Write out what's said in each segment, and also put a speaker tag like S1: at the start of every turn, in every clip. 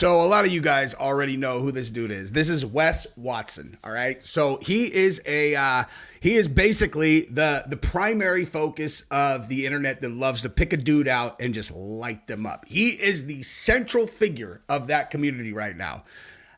S1: So a lot of you guys already know who this dude is. This is Wes Watson, all right? So he is basically the primary focus of the internet that loves to pick a dude out and just light them up. He is the central figure of that community right now.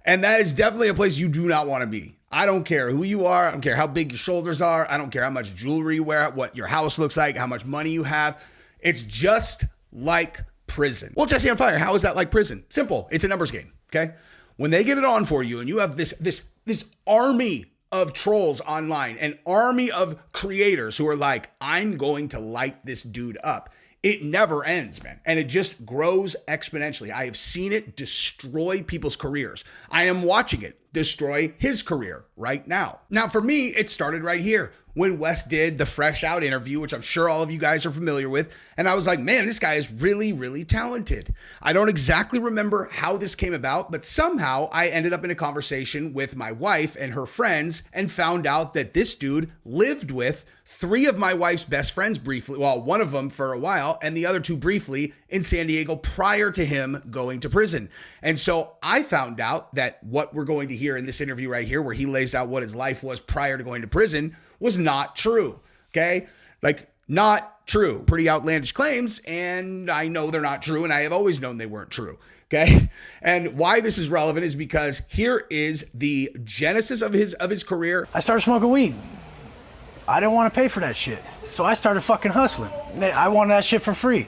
S1: And that is definitely a place you do not want to be. I don't care who you are. I don't care how big your shoulders are. I don't care how much jewelry you wear, what your house looks like, how much money you have. It's just like prison. Well, Jesse on Fire, how is that like prison? Simple. It's a numbers game, okay? When they get it on for you and you have this army of trolls online, an army of creators who are like, I'm going to light this dude up. It never ends, man. And it just grows exponentially. I have seen it destroy people's careers. I am watching it destroy his career right now. Now, for me, it started right here when Wes did the Fresh Out interview, which I'm sure all of you guys are familiar with. And I was like, man, this guy is really, really talented. I don't exactly remember how this came about, but somehow I ended up in a conversation with my wife and her friends and found out that this dude lived with three of my wife's best friends briefly. Well, one of them for a while and the other two briefly in San Diego prior to him going to prison. And so I found out that what we're going to hear in this interview right here, where he lays out what his life was prior to going to prison, was not true. Okay. Like, not true. Pretty outlandish claims. And I know they're not true. And I have always known they weren't true. Okay. And why this is relevant is because here is the genesis of his career.
S2: I started smoking weed. I didn't want to pay for that shit. So I started fucking hustling. I wanted that shit for free.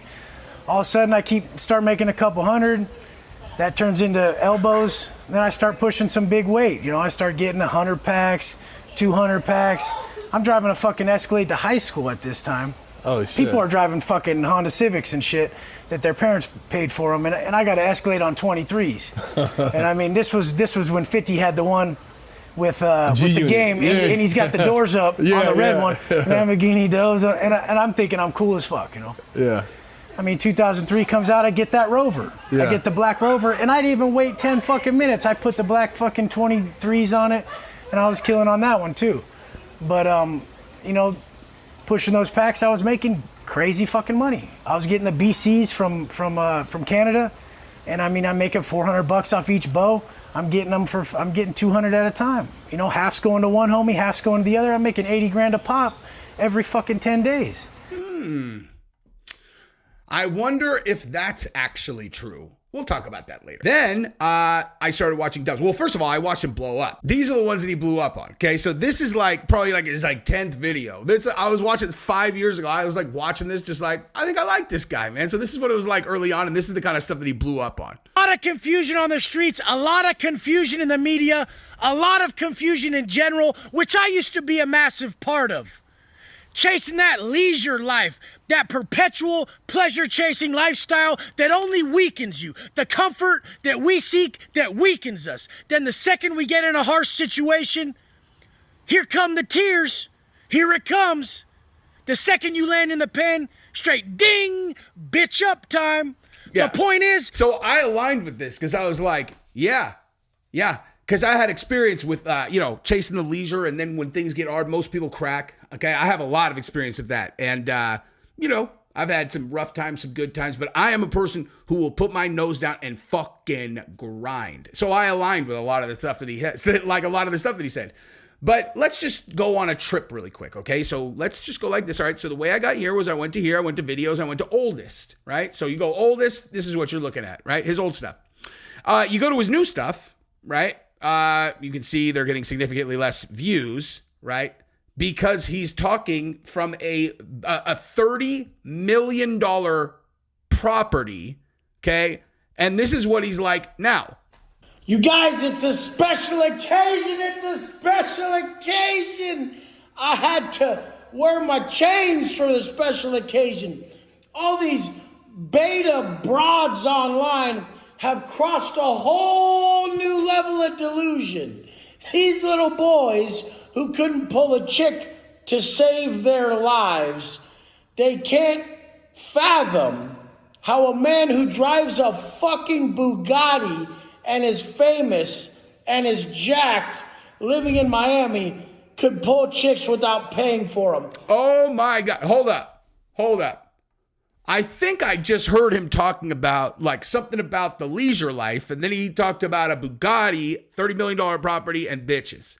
S2: All of a sudden I start making a couple hundred. That turns into elbows. Then I start pushing some big weight. You know, I start getting 100 packs, 200 packs. I'm driving a fucking Escalade to high school at this time.
S3: Oh, shit.
S2: People are driving fucking Honda Civics and shit that their parents paid for them. And I got an Escalade on 23s. And I mean, this was when 50 had the one with the game, and he's got the doors up on the red one, Lamborghini does, and I'm thinking I'm cool as fuck, you know?
S3: Yeah.
S2: I mean, 2003 comes out, I get that Rover.
S3: Yeah.
S2: I get the black Rover, and I didn't even wait 10 fucking minutes. I put the black fucking 23s on it, and I was killing on that one too. But, you know, pushing those packs, I was making crazy fucking money. I was getting the BCs from Canada, and I mean, I'm making $400 off each bow. I'm getting 200 at a time. You know, half's going to one homie, half's going to the other. I'm making 80 grand a pop every fucking 10 days.
S1: I wonder if that's actually true. We'll talk about that later. Then I started watching dubs. Well, first of all, I watched him blow up. These are the ones that he blew up on. Okay, so this is probably his 10th video. I was watching 5 years ago. I was watching this, just I think I like this guy, man. So this is what it was like early on, and this is the kind of stuff that he blew up on.
S4: A lot of confusion on the streets, a lot of confusion in the media, a lot of confusion in general, which I used to be a massive part of. Chasing that leisure life, that perpetual pleasure-chasing lifestyle that only weakens you. The comfort that we seek that weakens us. Then the second we get in a harsh situation, here come the tears. Here it comes. The second you land in the pen, straight ding, bitch up time.
S1: Yeah.
S4: The point is...
S1: So I aligned with this because I was like, yeah. Because I had experience with, chasing the leisure, and then when things get hard, most people crack. Okay, I have a lot of experience with that. And, I've had some rough times, some good times, but I am a person who will put my nose down and fucking grind. So I aligned with a lot of the stuff that he said, like a lot of the stuff that he said. But let's just go on a trip really quick, okay? So let's just go like this, all right? So the way I got here was I went to videos, I went to oldest, right? So you go oldest, this is what you're looking at, right? His old stuff. You go to his new stuff, right? You can see they're getting significantly less views, right? Because he's talking from a $30 million property, okay? And this is what he's like now.
S4: You guys, it's a special occasion. It's a special occasion. I had to wear my chains for the special occasion. All these beta broads online have crossed a whole new level of delusion. These little boys who couldn't pull a chick to save their lives, they can't fathom how a man who drives a fucking Bugatti and is famous and is jacked living in Miami could pull chicks without paying for them.
S1: Oh my God. Hold up. I think I just heard him talking about like something about the leisure life. And then he talked about a Bugatti, $30 million property, and bitches.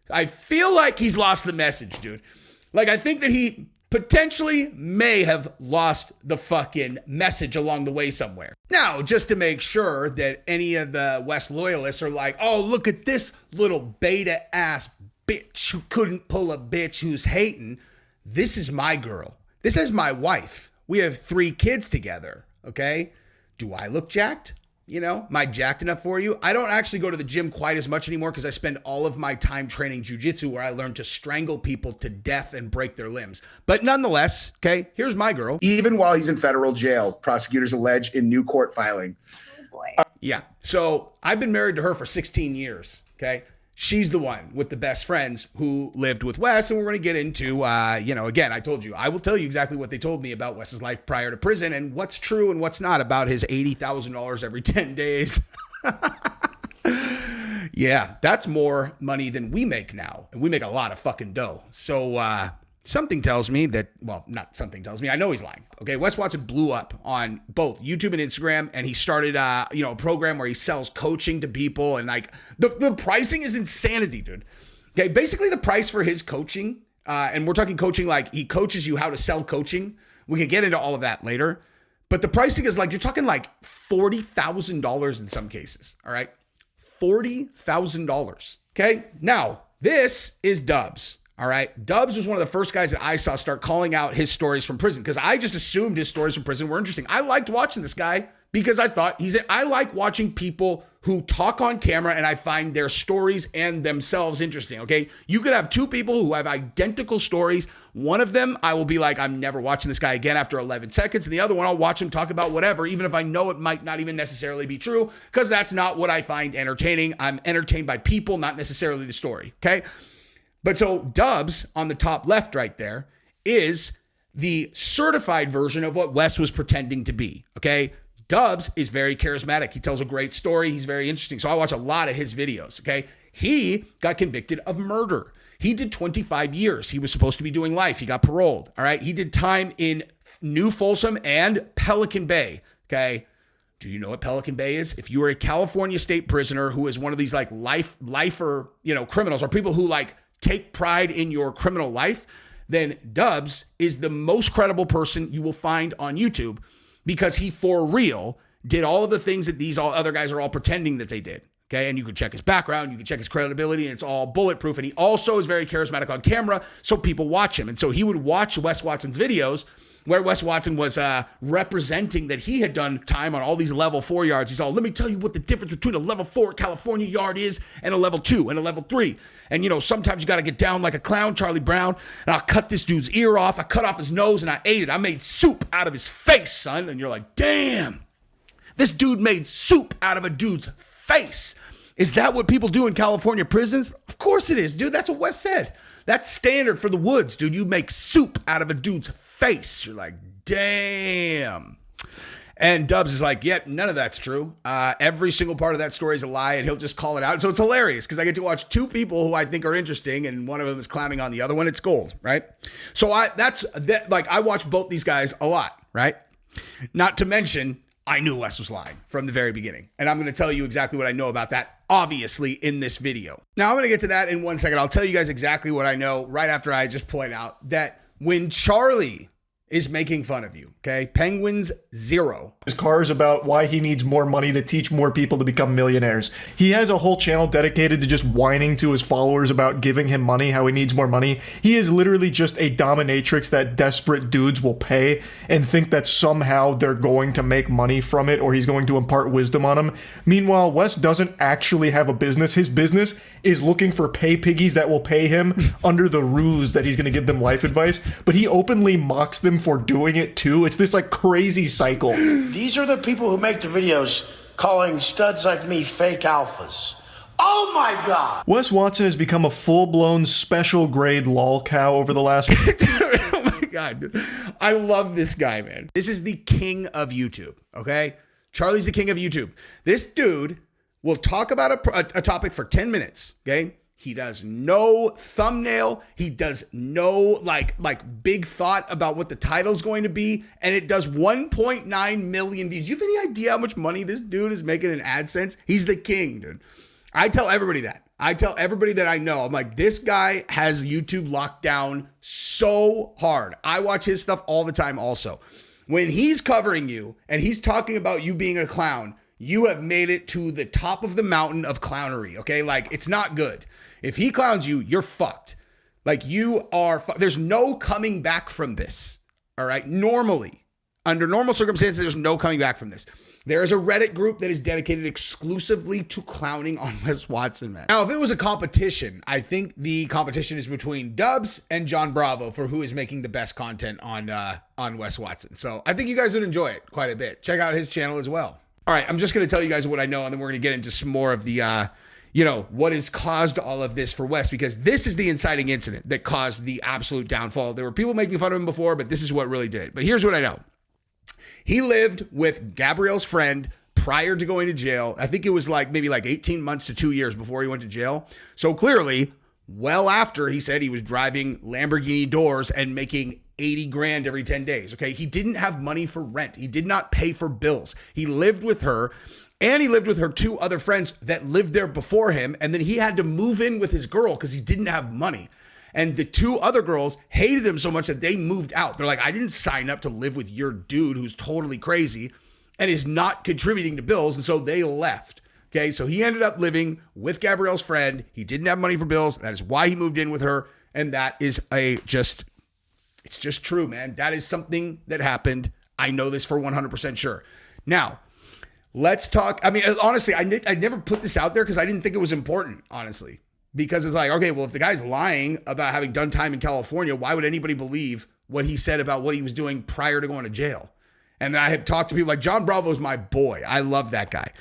S1: I feel like he's lost the message, dude. Like, I think that he potentially may have lost the fucking message along the way somewhere. Now, just to make sure that any of the Wes loyalists are like, oh, look at this little beta ass bitch who couldn't pull a bitch who's hating. This is my girl. This is my wife. We have 3 kids together, okay? Do I look jacked? You know, am I jacked enough for you? I don't actually go to the gym quite as much anymore because I spend all of my time training jujitsu, where I learned to strangle people to death and break their limbs. But nonetheless, okay, here's my girl.
S3: Even while he's in federal jail, prosecutors allege in new court filing.
S5: Oh boy.
S1: Yeah, so I've been married to her for 16 years, okay? She's the one with the best friends who lived with Wes, and we're going to get into, again, I told you, I will tell you exactly what they told me about Wes's life prior to prison and what's true and what's not about his $80,000 every 10 days. Yeah, that's more money than we make now, and we make a lot of fucking dough. So something tells me that, well, not something tells me, I know he's lying. Okay, Wes Watson blew up on both YouTube and Instagram, and he started a program where he sells coaching to people, and like the pricing is insanity, dude. Okay, basically the price for his coaching, and we're talking coaching like he coaches you how to sell coaching. We can get into all of that later, but the pricing is like, you're talking like $40,000 in some cases, all right? $40,000, okay? Now, this is Dubs. All right. Dubs was one of the first guys that I saw start calling out his stories from prison, because I just assumed his stories from prison were interesting. I liked watching this guy because I thought I like watching people who talk on camera, and I find their stories and themselves interesting. Okay. You could have 2 people who have identical stories. One of them, I will be like, I'm never watching this guy again after 11 seconds. And the other one, I'll watch him talk about whatever, even if I know it might not even necessarily be true, because that's not what I find entertaining. I'm entertained by people, not necessarily the story. Okay. But so Dubs on the top left right there is the certified version of what Wes was pretending to be, okay? Dubs is very charismatic. He tells a great story. He's very interesting. So I watch a lot of his videos, okay? He got convicted of murder. He did 25 years. He was supposed to be doing life. He got paroled, all right? He did time in New Folsom and Pelican Bay, okay? Do you know what Pelican Bay is? If you are a California state prisoner who is one of these like lifer, criminals, or people who like take pride in your criminal life, then Dubs is the most credible person you will find on YouTube, because he for real did all of the things that these all other guys are all pretending that they did. Okay. And you can check his background, you can check his credibility, and it's all bulletproof. And he also is very charismatic on camera, so people watch him. And so he would watch Wes Watson's videos where Wes Watson was representing that he had done time on all these level 4 yards. He's all, let me tell you what the difference between a level 4 California yard is and a level 2 and a level 3. And, sometimes you got to get down like a clown, Charlie Brown, and I'll cut this dude's ear off. I cut off his nose and I ate it. I made soup out of his face, son. And you're like, damn, this dude made soup out of a dude's face. Is that what people do in California prisons? Of course it is, dude. That's what Wes said. That's standard for the woods, dude. You make soup out of a dude's face. You're like, damn. And Dubs is like, yeah, none of that's true. Every single part of that story is a lie, and he'll just call it out. So it's hilarious because I get to watch 2 people who I think are interesting, and one of them is clowning on the other one. It's gold, right? So I watch both these guys a lot, right? Not to mention, I knew Wes was lying from the very beginning. And I'm going to tell you exactly what I know about that, obviously, in this video. Now, I'm going to get to that in 1 second. I'll tell you guys exactly what I know right after I just point out that when Charlie is making fun of you, okay? Penguins 0.
S6: His car is about why he needs more money to teach more people to become millionaires. He has a whole channel dedicated to just whining to his followers about giving him money, how he needs more money. He is literally just a dominatrix that desperate dudes will pay and think that somehow they're going to make money from it, or he's going to impart wisdom on them. Meanwhile, Wes doesn't actually have a business. His business is looking for pay piggies that will pay him under the ruse that he's going to give them life advice, but he openly mocks them for doing it too. It's this like crazy cycle.
S4: These are the people who make the videos calling studs like me fake alphas. Oh my God!
S6: Wes Watson has become a full-blown special grade lol cow over the last...
S1: Oh my God, dude. I love this guy, man. This is the king of YouTube, okay? Charlie's the king of YouTube. This dude will talk about a topic for 10 minutes, okay? He does no thumbnail. He does no like big thought about what the title's going to be. And it does 1.9 million views. You have any idea how much money this dude is making in AdSense? He's the king, dude. I tell everybody that. I tell everybody that I know, I'm like, this guy has YouTube locked down so hard. I watch his stuff all the time also. When he's covering you and he's talking about you being a clown, you have made it to the top of the mountain of clownery, okay? Like, it's not good. If he clowns you, you're fucked. Like, you are, there's no coming back from this, all right? Normally, under normal circumstances, there's no coming back from this. There is a Reddit group that is dedicated exclusively to clowning on Wes Watson, man. Now, if it was a competition, I think the competition is between Dubs and John Bravo for who is making the best content on Wes Watson. So I think you guys would enjoy it quite a bit. Check out his channel as well. All right, I'm just going to tell you guys what I know, and then we're going to get into some more of the, what has caused all of this for Wes, because this is the inciting incident that caused the absolute downfall. There were people making fun of him before, but this is what really did it. But here's what I know. He lived with Gabrielle's friend prior to going to jail. I think it was maybe 18 months to 2 years before he went to jail. So clearly, well after he said he was driving Lamborghini doors and making 80 grand every 10 days. Okay. He didn't have money for rent. He did not pay for bills. He lived with her, and he lived with her two other friends that lived there before him. And then he had to move in with his girl because he didn't have money. And the two other girls hated him so much that they moved out. They're like, I didn't sign up to live with your dude who's totally crazy and is not contributing to bills. And so they left. Okay. So he ended up living with Gabrielle's friend. He didn't have money for bills. That is why he moved in with her. And that is it's just true, man. That is something that happened. I know this for 100% sure. Now, let's talk. I mean, honestly, I never put this out there because I didn't think it was important, honestly. Because it's like, okay, well, if the guy's lying about having done time in California, why would anybody believe what he said about what he was doing prior to going to jail? And then I have talked to people like John Bravo's my boy. I love that guy.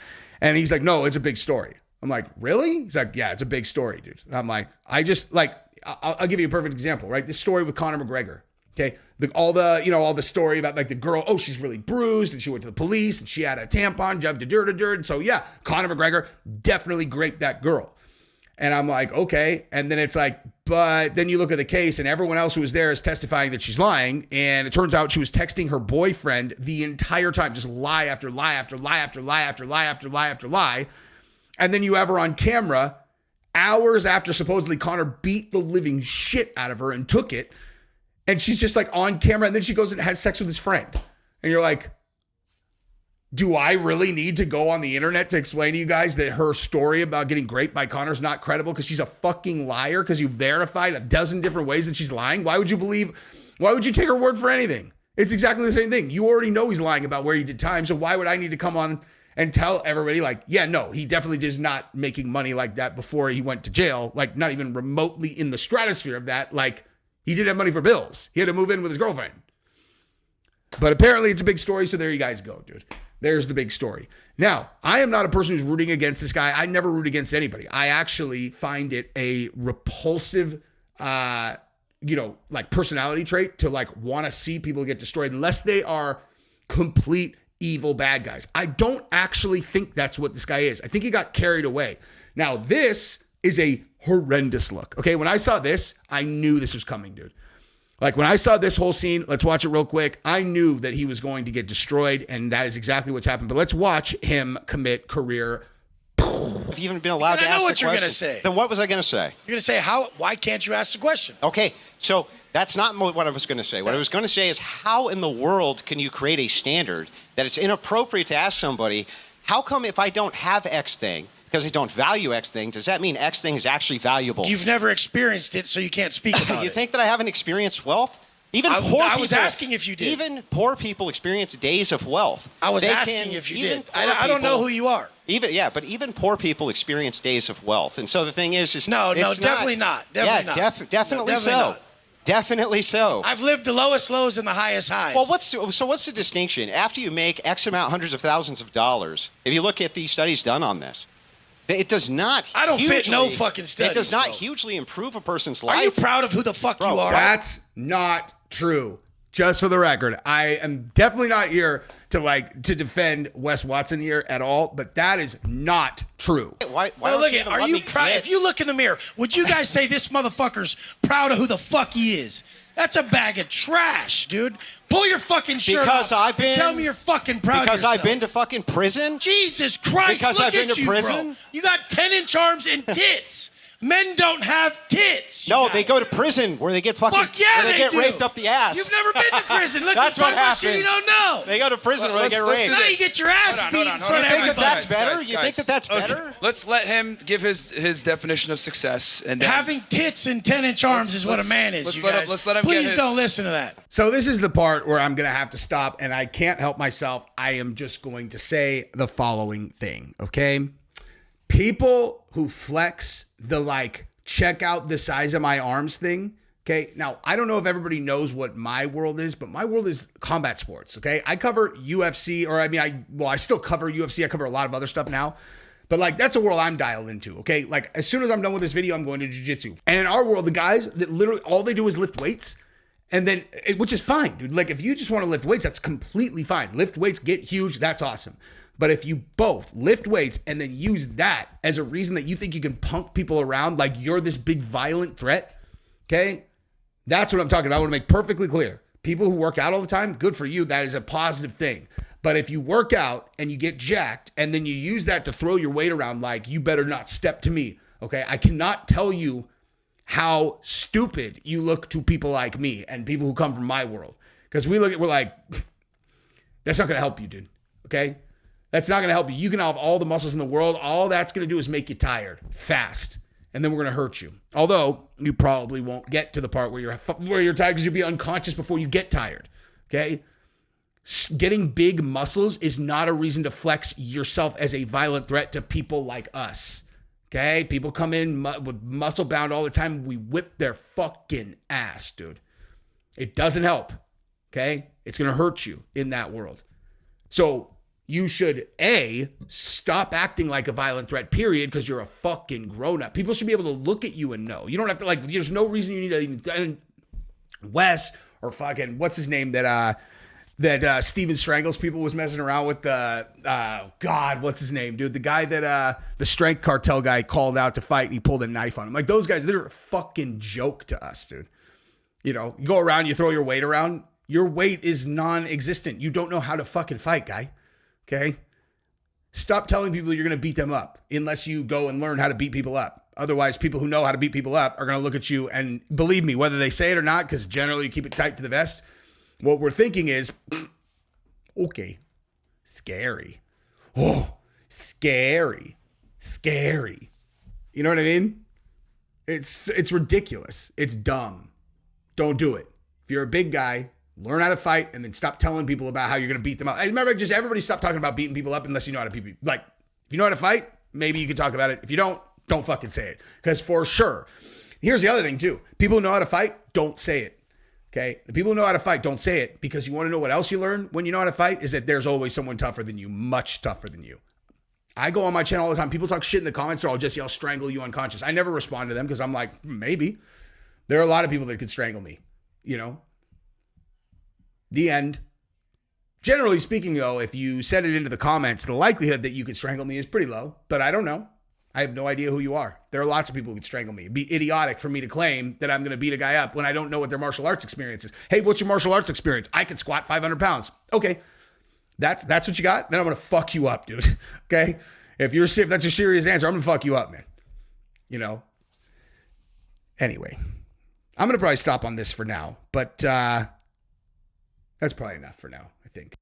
S1: And he's like, no, it's a big story. I'm like, really? He's like, yeah, it's a big story, dude. And I'm like, I'll give you a perfect example, right? This story with Conor McGregor. Okay. All the story about the girl, oh, she's really bruised and she went to the police and she had a tampon, jubbed to dirt. And so yeah, Conor McGregor definitely raped that girl. And I'm like, okay. And then it's like, but then you look at the case and everyone else who was there is testifying that she's lying. And it turns out she was texting her boyfriend the entire time, just lie after lie after lie after lie after lie after lie after lie. And then you have her on camera hours after supposedly Conor beat the living shit out of her and took it. And she's just on camera. And then she goes and has sex with his friend. And you're like, do I really need to go on the internet to explain to you guys that her story about getting raped by Conor's not credible because she's a fucking liar because you verified a dozen different ways that she's lying? Why would you take her word for anything? It's exactly the same thing. You already know he's lying about where he did time. So why would I need to come on and tell everybody yeah, no, he definitely is not making money like that before he went to jail. Not even remotely in the stratosphere of that. He didn't have money for bills. He had to move in with his girlfriend. But apparently it's a big story. So there you guys go, dude. There's the big story. Now, I am not a person who's rooting against this guy. I never root against anybody. I actually find it a repulsive, personality trait to want to see people get destroyed unless they are complete evil bad guys. I don't actually think that's what this guy is. I think he got carried away. Now, this is a horrendous look. Okay, when I saw this, I knew this was coming, dude. When I saw this whole scene, let's watch it real quick. I knew that he was going to get destroyed, and that is exactly what's happened. But let's watch him commit career.
S5: Have you even been allowed to ask the question? I know what you're going to say. Then what was I going to say?
S4: You're going to say, why can't you ask the question?
S5: Okay, so that's not what I was going to say. What I was going to say is, how in the world can you create a standard that it's inappropriate to ask somebody, how come if I don't have X thing, because I don't value X thing, does that mean X thing is actually valuable?
S4: You've never experienced it, so you can't speak about it.
S5: You think that I haven't experienced wealth?
S4: I was asking if you did.
S5: Even poor people experience days of wealth.
S4: I was asking if you did. I don't know who you are.
S5: But even poor people experience days of wealth. And so the thing is
S4: definitely not.
S5: Definitely so.
S4: Not.
S5: Definitely so.
S4: I've lived the lowest lows and the highest highs.
S5: Well, what's the distinction? After you make X amount, hundreds of thousands of dollars, if you look at these studies done on this, it does not.
S4: I don't fit no fucking studies.
S5: It does not hugely improve a person's life.
S4: Are you proud of who the fuck you are?
S1: That's not true. Just for the record, I am definitely not here to defend Wes Watson here at all, but that is not true.
S5: Why
S4: Well,
S5: don't
S4: look
S5: you
S4: at,
S5: even
S4: are
S5: let
S4: you
S5: me
S4: proud?
S5: get-
S4: If you look in the mirror, would you guys say this motherfucker's proud of who the fuck he is? That's a bag of trash, dude. Pull your fucking shirt
S5: Because
S4: off
S5: I've
S4: and
S5: been-
S4: tell me you're fucking proud
S5: Because
S4: of yourself.
S5: I've been to fucking prison?
S4: Jesus Christ,
S5: Because
S4: look
S5: I've been
S4: at
S5: to
S4: you,
S5: prison?
S4: bro. You got 10-inch arms and tits. Men don't have tits.
S5: No,
S4: you
S5: they
S4: guys.
S5: go to prison where they get fucking
S4: Fuck yeah,
S5: where they get
S4: do.
S5: raped up the ass.
S4: You've never been to prison. Look,
S5: That's
S4: he's talking
S5: what
S4: about shit you
S5: happens.
S4: don't know.
S5: They go to prison where they get
S7: let's do
S5: raped.
S4: Now you
S7: this.
S4: get your ass
S7: Hold on,
S4: beat
S7: hold
S4: in
S7: on,
S4: front
S7: hold
S4: of
S7: on.
S5: You think that
S4: everybody.
S5: that's better?
S7: Guys,
S5: You think that that's better?
S7: Let's let him give his definition of success. And then
S4: Having tits and 10-inch arms is what a man is,
S7: let's
S4: you
S7: let him-
S4: guys.
S7: let's let him get
S4: Please
S7: his-
S4: don't listen to that.
S1: So this is the part where I'm going to have to stop, and I can't help myself. I am just going to say the following thing, okay? People who flex the check out the size of my arms thing, okay? Now, I don't know if everybody knows what my world is, but my world is combat sports, okay? I cover UFC, I still cover UFC. I cover a lot of other stuff now. But that's a world I'm dialed into, okay? As soon as I'm done with this video, I'm going to jiu-jitsu. And in our world, the guys that literally all they do is lift weights. And then, which is fine, dude. If you just want to lift weights, that's completely fine. Lift weights, get huge, that's awesome. But if you both lift weights and then use that as a reason that you think you can punk people around like you're this big violent threat, okay? That's what I'm talking about. I want to make perfectly clear. People who work out all the time, good for you. That is a positive thing. But if you work out and you get jacked and then you use that to throw your weight around you better not step to me, okay? I cannot tell you how stupid you look to people like me and people who come from my world. Because we're like, that's not going to help you, dude, okay? That's not going to help you. You can have all the muscles in the world. All that's going to do is make you tired fast. And then we're going to hurt you. Although you probably won't get to the part where you're tired because you'll be unconscious before you get tired. Okay? Getting big muscles is not a reason to flex yourself as a violent threat to people like us. Okay? People come in with muscle bound all the time. We whip their fucking ass, dude. It doesn't help. Okay? It's going to hurt you in that world. So you should, A, stop acting like a violent threat, period, because you're a fucking grown-up. People should be able to look at you and know. You don't have to, there's no reason you need to even, Wes, or fucking, what's his name that Steven Strangles people was messing around with God, what's his name, dude? The guy that, the strength cartel guy called out to fight and he pulled a knife on him. Those guys, they're a fucking joke to us, dude. You go around, you throw your weight around. Your weight is non-existent. You don't know how to fucking fight, guy. Okay? Stop telling people you're going to beat them up unless you go and learn how to beat people up. Otherwise, people who know how to beat people up are going to look at you and believe me, whether they say it or not, because generally you keep it tight to the vest, what we're thinking is, okay, scary. Oh, scary. Scary. You know what I mean? It's ridiculous. It's dumb. Don't do it. If you're a big guy, learn how to fight and then stop telling people about how you're going to beat them up. I remember just everybody stop talking about beating people up unless you know how to beat people. If you know how to fight, maybe you can talk about it. If you don't fucking say it. Because for sure, here's the other thing too. People who know how to fight, don't say it. Okay? The people who know how to fight, don't say it. Because you want to know what else you learn when you know how to fight is that there's always someone tougher than you, much tougher than you. I go on my channel all the time. People talk shit in the comments or I'll just yell, strangle you unconscious. I never respond to them because I'm like, maybe. There are a lot of people that could strangle me, The end. Generally speaking, though, if you set it into the comments, the likelihood that you could strangle me is pretty low, but I don't know. I have no idea who you are. There are lots of people who could strangle me. It'd be idiotic for me to claim that I'm going to beat a guy up when I don't know what their martial arts experience is. Hey, what's your martial arts experience? I can squat 500 pounds. Okay. That's what you got? Then I'm going to fuck you up, dude. Okay? If that's your serious answer, I'm going to fuck you up, man. Anyway, I'm going to probably stop on this for now, but that's probably enough for now, I think.